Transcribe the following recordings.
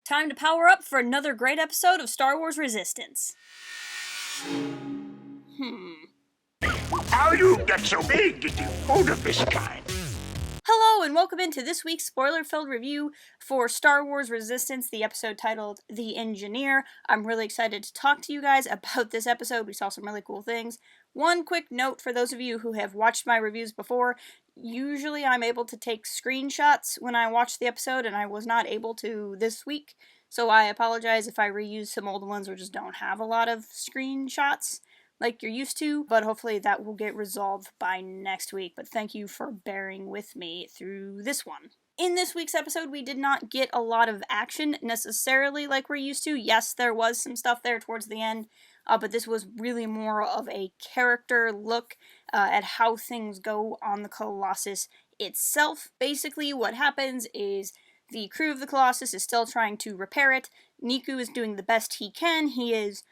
Time to power up for another great episode of Star Wars Resistance. How you get so big getting food of this kind? Hello, and welcome into this week's spoiler-filled review for Star Wars Resistance, the episode titled The Engineer. I'm really excited to talk to you guys about this episode. We saw some really cool things. One quick note for those of you who have watched my reviews before. Usually I'm able to take screenshots when I watch the episode, and I was not able to this week. So I apologize if I reuse some old ones or just don't have a lot of screenshots like you're used to, but hopefully that will get resolved by next week. But thank you for bearing with me through this one. In this week's episode, we did not get a lot of action necessarily like we're used to. Yes, there was some stuff there towards the end, but this was really more of a character look at how things go on the Colossus itself. Basically, what happens is the crew of the Colossus is still trying to repair it. Neeku is doing the best he can. He is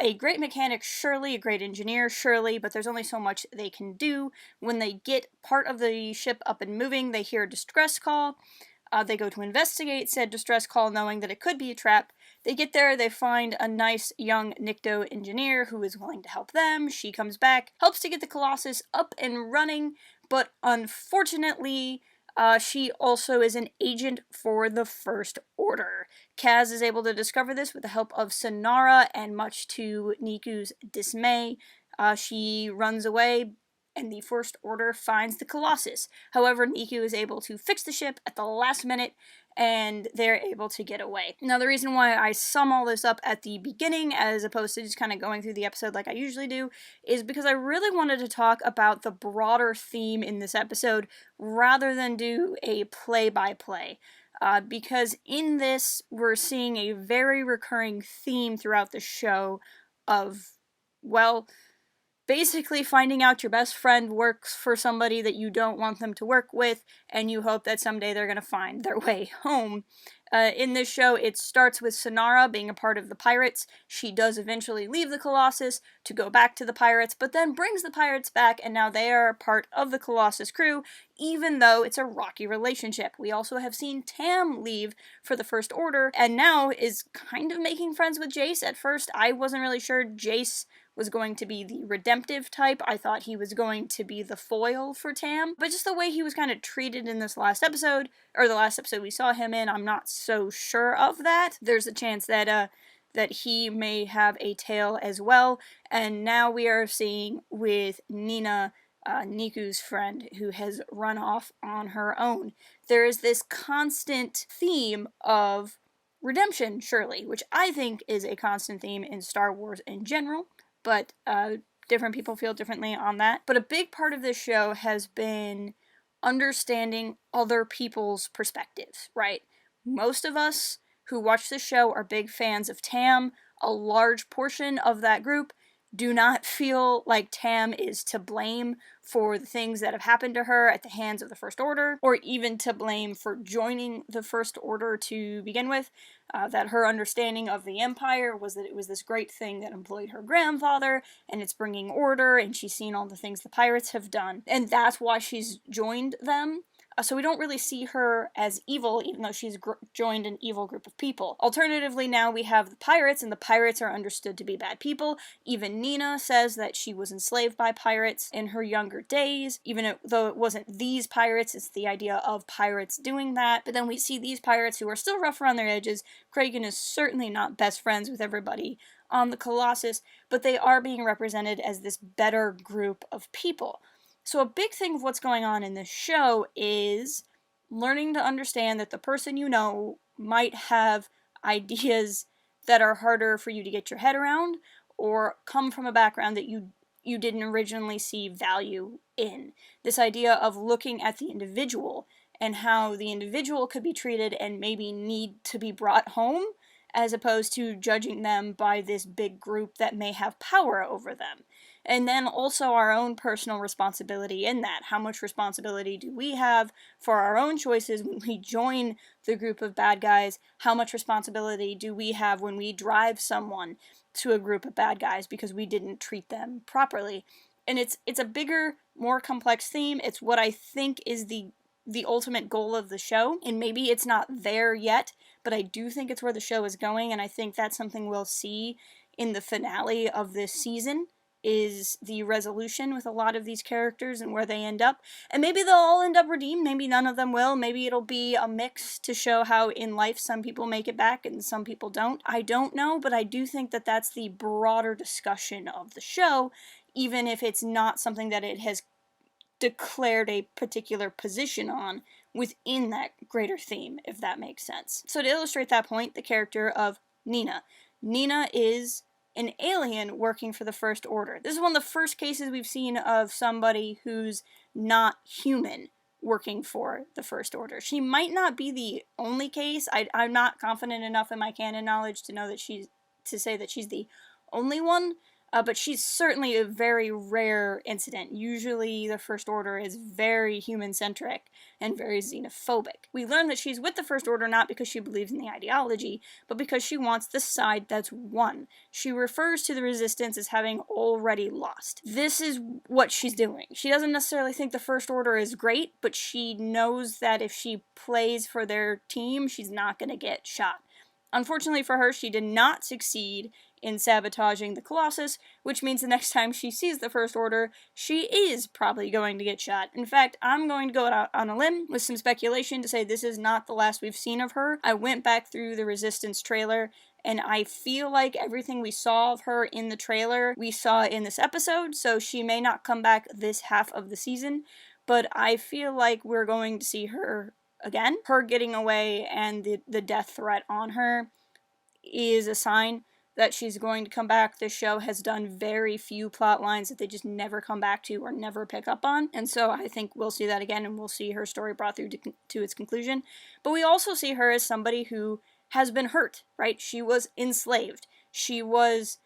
a great mechanic, surely, a great engineer, surely, but there's only so much they can do. When they get part of the ship up and moving, they hear a distress call. They go to investigate said distress call, knowing that it could be a trap. They get there, they find a nice young Nikto engineer who is willing to help them. She comes back, helps to get the Colossus up and running, but unfortunately, she also is an agent for the First Order. Kaz is able to discover this with the help of Synara, and much to Neeku's dismay, she runs away, and the First Order finds the Colossus. However, Neeku is able to fix the ship at the last minute, and they're able to get away. Now, the reason why I sum all this up at the beginning, as opposed to just kind of going through the episode like I usually do, is because I really wanted to talk about the broader theme in this episode, rather than do a play-by-play. Because in this, we're seeing a very recurring theme throughout the show of, well, basically finding out your best friend works for somebody that you don't want them to work with, and you hope that someday they're going to find their way home. In this show, it starts with Synara being a part of the pirates. She does eventually leave the Colossus to go back to the pirates, but then brings the pirates back, and now they are a part of the Colossus crew, even though it's a rocky relationship. We also have seen Tam leave for the First Order, and now is kind of making friends with Jace. At first, I wasn't really sure Jace was going to be the redemptive type. I thought he was going to be the foil for Tam. But just the way he was kind of treated in this last episode, or the last episode we saw him in, I'm not so sure of that. There's a chance that he may have a tail as well. And now we are seeing with Nina, Neeku's friend, who has run off on her own. There is this constant theme of redemption, surely, which I think is a constant theme in Star Wars in general. But different people feel differently on that. But a big part of this show has been understanding other people's perspectives, right? Most of us who watch this show are big fans of Tam. A large portion of that group do not feel like Tam is to blame for the things that have happened to her at the hands of the First Order, or even to blame for joining the First Order to begin with. That her understanding of the Empire was that it was this great thing that employed her grandfather, and it's bringing order, and she's seen all the things the pirates have done, and that's why she's joined them. So we don't really see her as evil, even though she's joined an evil group of people. Alternatively, now we have the pirates, and the pirates are understood to be bad people. Even Nina says that she was enslaved by pirates in her younger days, even though it wasn't these pirates, it's the idea of pirates doing that. But then we see these pirates who are still rough around their edges. Kragan is certainly not best friends with everybody on the Colossus, but they are being represented as this better group of people. So a big thing of what's going on in this show is learning to understand that the person you know might have ideas that are harder for you to get your head around, or come from a background that you didn't originally see value in. This idea of looking at the individual and how the individual could be treated and maybe need to be brought home, as opposed to judging them by this big group that may have power over them. And then also our own personal responsibility in that. How much responsibility do we have for our own choices when we join the group of bad guys? How much responsibility do we have when we drive someone to a group of bad guys because we didn't treat them properly? And it's a bigger, more complex theme. It's what I think is the the ultimate goal of the show, and maybe it's not there yet, but I do think it's where the show is going, and I think that's something we'll see in the finale of this season, is the resolution with a lot of these characters and where they end up. And maybe they'll all end up redeemed, maybe none of them will, maybe it'll be a mix to show how in life some people make it back and some people don't. I don't know, but I do think that that's the broader discussion of the show, even if it's not something that it has declared a particular position on within that greater theme, if that makes sense. So to illustrate that point, the character of Nina. Nina is an alien working for the First Order. This is one of the first cases we've seen of somebody who's not human working for the First Order. She might not be the only case. I'm not confident enough in my canon knowledge to know that to say that she's the only one, but she's certainly a very rare incident. Usually the First Order is very human-centric and very xenophobic. We learn that she's with the First Order not because she believes in the ideology, but because she wants the side that's won. She refers to the Resistance as having already lost. This is what she's doing. She doesn't necessarily think the First Order is great, but she knows that if she plays for their team, she's not going to get shot. Unfortunately for her, she did not succeed in sabotaging the Colossus, which means the next time she sees the First Order, she is probably going to get shot. In fact, I'm going to go out on a limb with some speculation to say this is not the last we've seen of her. I went back through the Resistance trailer, and I feel like everything we saw of her in the trailer, we saw in this episode, so she may not come back this half of the season, but I feel like we're going to see her again. Her getting away and the death threat on her is a sign that she's going to come back. This show has done very few plot lines that they just never come back to or never pick up on, and so I think we'll see that again, and we'll see her story brought through to its conclusion. But we also see her as somebody who has been hurt, right? She was enslaved. She was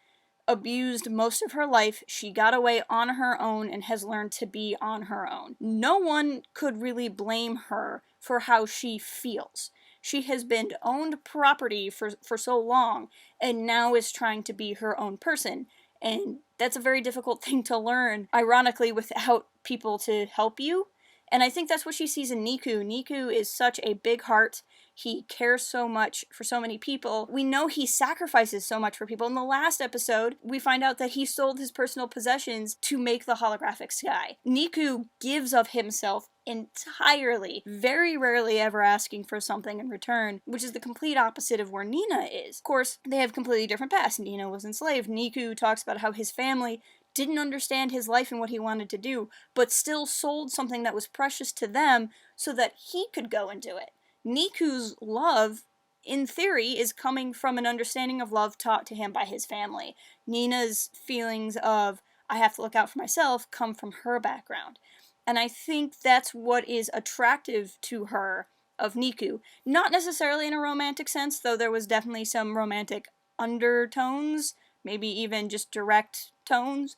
abused most of her life. She got away on her own and has learned to be on her own. No one could really blame her for how she feels. She has been owned property for so long, and now is trying to be her own person. And that's a very difficult thing to learn, ironically, without people to help you. And I think that's what she sees in Neeku. Neeku is such a big heart. He cares so much for so many people. We know he sacrifices so much for people. In the last episode, we find out that he sold his personal possessions to make the holographic sky. Neeku gives of himself entirely, very rarely ever asking for something in return, which is the complete opposite of where Nina is. Of course, they have completely different pasts. Nina was enslaved. Neeku talks about how his family didn't understand his life and what he wanted to do, but still sold something that was precious to them so that he could go and do it. Neeku's love, in theory, is coming from an understanding of love taught to him by his family. Nina's feelings of, I have to look out for myself, come from her background. And I think that's what is attractive to her of Neeku. Not necessarily in a romantic sense, though there was definitely some romantic undertones, maybe even just direct tones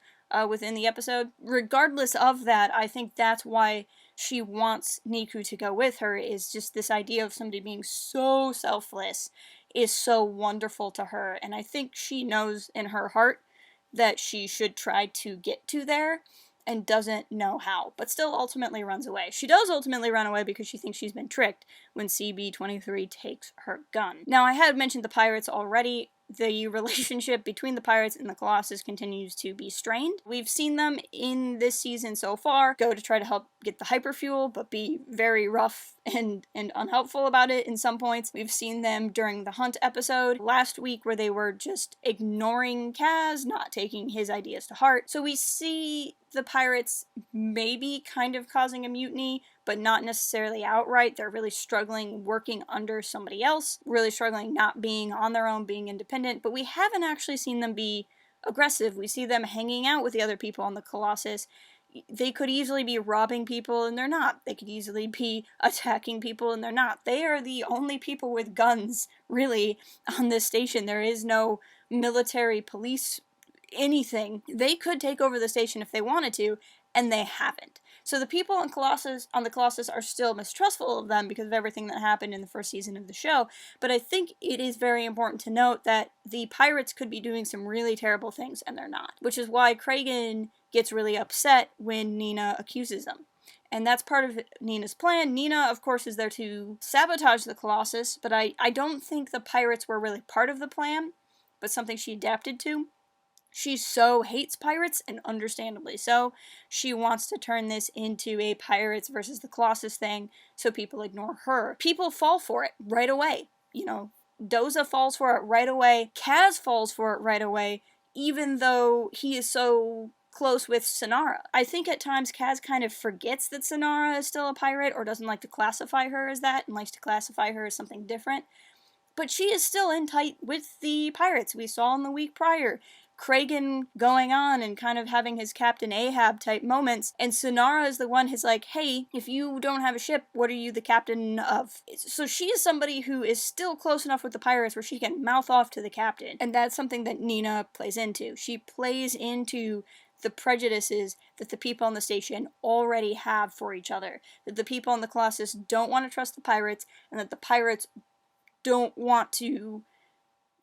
within the episode. Regardless of that, I think that's why she wants Neeku to go with her, is just this idea of somebody being so selfless is so wonderful to her, and I think she knows in her heart that she should try to get to there and doesn't know how, but still ultimately runs away. She does ultimately run away because she thinks she's been tricked when CB23 takes her gun. Now, I had mentioned the pirates already. The relationship between the pirates and the Colossus continues to be strained. We've seen them in this season so far go to try to help get the hyperfuel, but be very rough and unhelpful about it in some points. We've seen them during the Hunt episode last week where they were just ignoring Kaz, not taking his ideas to heart. So we see the pirates maybe kind of causing a mutiny, but not necessarily outright. They're really struggling working under somebody else, really struggling not being on their own, being independent, but we haven't actually seen them be aggressive. We see them hanging out with the other people on the Colossus. They could easily be robbing people, and they're not. They could easily be attacking people, and they're not. They are the only people with guns, really, on this station. There is no military, police, anything. They could take over the station if they wanted to, and they haven't. So the people on the Colossus are still mistrustful of them because of everything that happened in the first season of the show, but I think it is very important to note that the pirates could be doing some really terrible things, and they're not, which is why Kragan gets really upset when Nina accuses them. And that's part of Nina's plan. Nina, of course, is there to sabotage the Colossus, but I don't think the pirates were really part of the plan, but something she adapted to. She so hates pirates, and understandably so. She wants to turn this into a pirates versus the Colossus thing, so people ignore her. People fall for it right away. You know, Doza falls for it right away. Kaz falls for it right away, even though he is so close with Synara. I think at times Kaz kind of forgets that Synara is still a pirate, or doesn't like to classify her as that, and likes to classify her as something different. But she is still in tight with the pirates. We saw in the week prior Kragan going on and kind of having his Captain Ahab type moments, and Synara is the one who's like, hey, if you don't have a ship, what are you the captain of? So she is somebody who is still close enough with the pirates where she can mouth off to the captain, and that's something that Nina plays into. She plays into the prejudices that the people on the station already have for each other, that the people on the Colossus don't want to trust the pirates, and that the pirates don't want to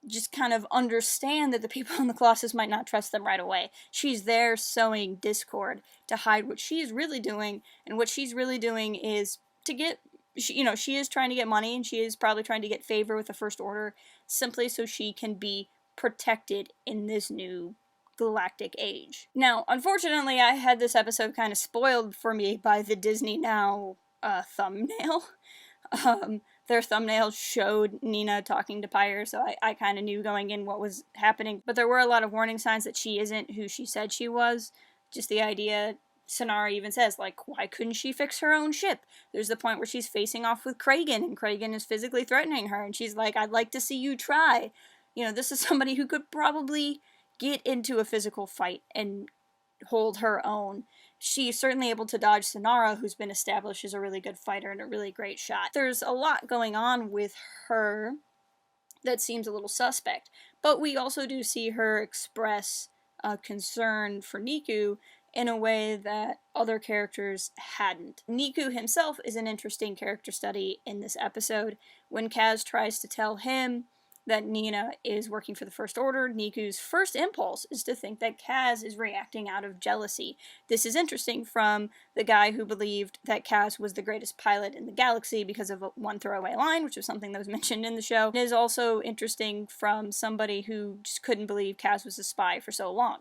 just kind of understand that the people in the Colossus might not trust them right away. She's there sowing discord to hide what she's really doing, and what she's really doing is to get, she is trying to get money, and she is probably trying to get favor with the First Order, simply so she can be protected in this new galactic age. Now, unfortunately, I had this episode kind of spoiled for me by the Disney Now thumbnail. Their thumbnail showed Nina talking to Pyre, so I kind of knew going in what was happening. But there were a lot of warning signs that she isn't who she said she was. Just the idea, Synara even says, like, why couldn't she fix her own ship? There's the point where she's facing off with Kragan, and Kragan is physically threatening her, and she's like, I'd like to see you try. This is somebody who could probably get into a physical fight and hold her own. She's certainly able to dodge Synara, who's been established as a really good fighter and a really great shot. There's a lot going on with her that seems a little suspect, but we also do see her express concern for Neeku in a way that other characters hadn't. Neeku himself is an interesting character study in this episode. When Kaz tries to tell him that Nina is working for the First Order, Neeku's first impulse is to think that Kaz is reacting out of jealousy. This is interesting from the guy who believed that Kaz was the greatest pilot in the galaxy because of one throwaway line, which was something that was mentioned in the show. It is also interesting from somebody who just couldn't believe Kaz was a spy for so long.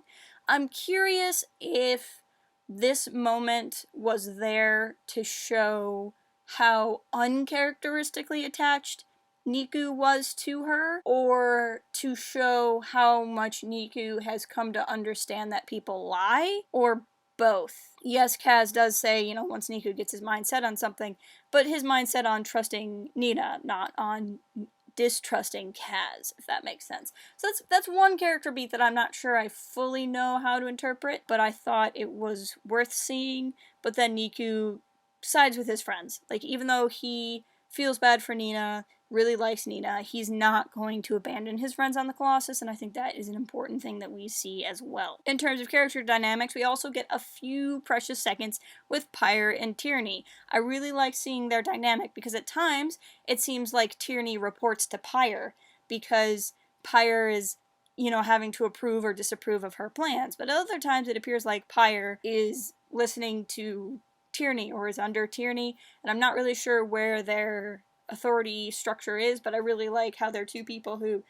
I'm curious if this moment was there to show how uncharacteristically attached Neeku was to her, or to show how much Neeku has come to understand that people lie, or both. Yes, Kaz does say, once Neeku gets his mind set on something, but his mind set on trusting Nina, not on distrusting Kaz, if that makes sense. So that's one character beat that I'm not sure I fully know how to interpret, but I thought it was worth seeing. But then Neeku sides with his friends. Like, even though he feels bad for Nina, really likes Nina, he's not going to abandon his friends on the Colossus, and I think that is an important thing that we see as well. In terms of character dynamics, we also get a few precious seconds with Pyre and Tierney. I really like seeing their dynamic, because at times it seems like Tierney reports to Pyre, because Pyre is, having to approve or disapprove of her plans, but other times it appears like Pyre is listening to Tierney, or is under Tierney, and I'm not really sure where their authority structure is, but I really like how they're two people who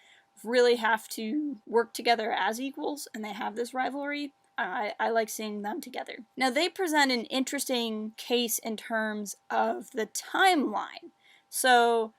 really have to work together as equals, and they have this rivalry. I like seeing them together. Now, they present an interesting case in terms of the timeline. So,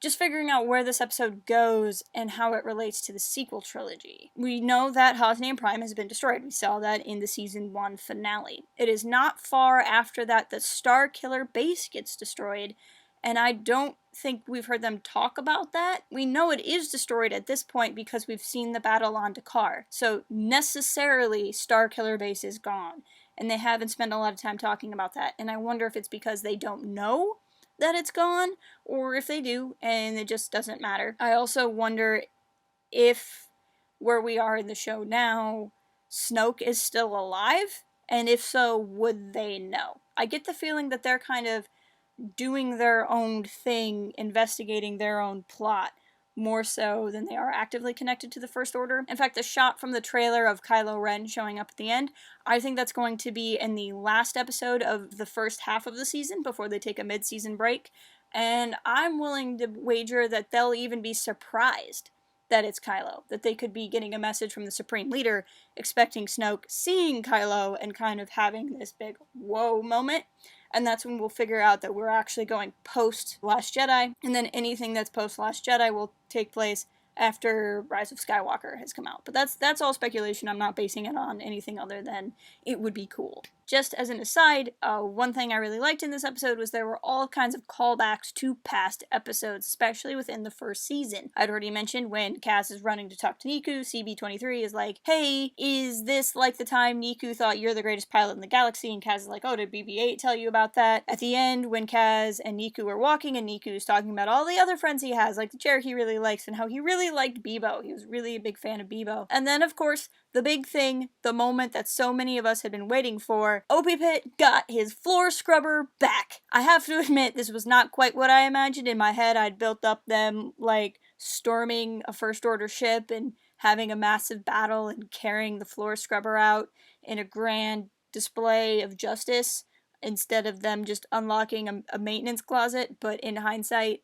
just figuring out where this episode goes and how it relates to the sequel trilogy. We know that Hosnian Prime has been destroyed. We saw that in the Season 1 finale. It is not far after that the Starkiller base gets destroyed, and I don't think we've heard them talk about that. We know it is destroyed at this point because we've seen the battle on Dakar. So necessarily Starkiller base is gone, and they haven't spent a lot of time talking about that. And I wonder if it's because they don't know that it's gone, or if they do and it just doesn't matter. I also wonder if where we are in the show now, Snoke is still alive, and if so, would they know? I get the feeling that they're kind of doing their own thing, investigating their own plot, more so than they are actively connected to the First Order. In fact, the shot from the trailer of Kylo Ren showing up at the end, I think that's going to be in the last episode of the first half of the season before they take a mid-season break, and I'm willing to wager that they'll even be surprised that it's Kylo, that they could be getting a message from the Supreme Leader, expecting Snoke, seeing Kylo, and kind of having this big whoa moment. And that's when we'll figure out that we're actually going post-Last Jedi, and then anything that's post-Last Jedi will take place after Rise of Skywalker has come out. But that's all speculation. I'm not basing it on anything other than it would be cool. Just as an aside, one thing I really liked in this episode was there were all kinds of callbacks to past episodes, especially within the first season. I'd already mentioned when Kaz is running to talk to Neeku, CB23 is like, hey, is this like the time Neeku thought you're the greatest pilot in the galaxy? And Kaz is like, oh, did BB-8 tell you about that? At the end, when Kaz and Neeku are walking and Neeku is talking about all the other friends he has, like the chair he really likes and how he really liked Bebo. He was really a big fan of Bebo. And then, of course, the big thing, the moment that so many of us had been waiting for, Opie-Pit got his floor scrubber back. I have to admit, this was not quite what I imagined. In my head, I'd built up them, like, storming a First Order ship and having a massive battle and carrying the floor scrubber out in a grand display of justice, instead of them just unlocking a maintenance closet. But in hindsight,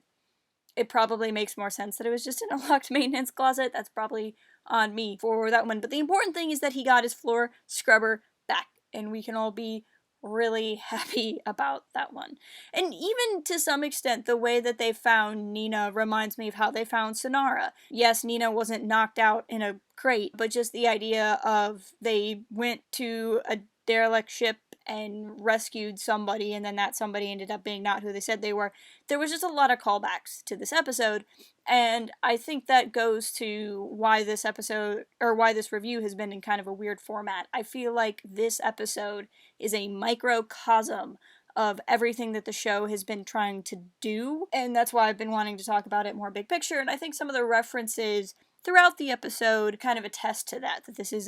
it probably makes more sense that it was just an unlocked maintenance closet. That's probably on me for that one. But the important thing is that he got his floor scrubber back, and we can all be really happy about that one. And even to some extent, the way that they found Nina reminds me of how they found Synara. Yes, Nina wasn't knocked out in a crate, but just the idea of they went to a derelict ship and rescued somebody, and then that somebody ended up being not who they said they were. There was just a lot of callbacks to this episode, and I think that goes to why this episode, or why this review has been in kind of a weird format. I feel like this episode is a microcosm of everything that the show has been trying to do, and that's why I've been wanting to talk about it more big picture, and I think some of the references throughout the episode kind of attest to that this is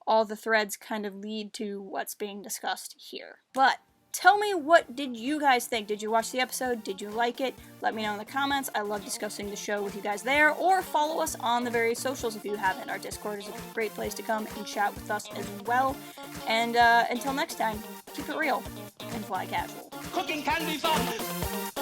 all the threads kind of lead to what's being discussed here. But tell me, what did you guys think? Did you watch the episode? Did you like it? Let me know in the comments. I love discussing the show with you guys there, or follow us on the various socials if you haven't. Our Discord is a great place to come and chat with us as well. And until next time, keep it real and fly casual. Cooking can be fun.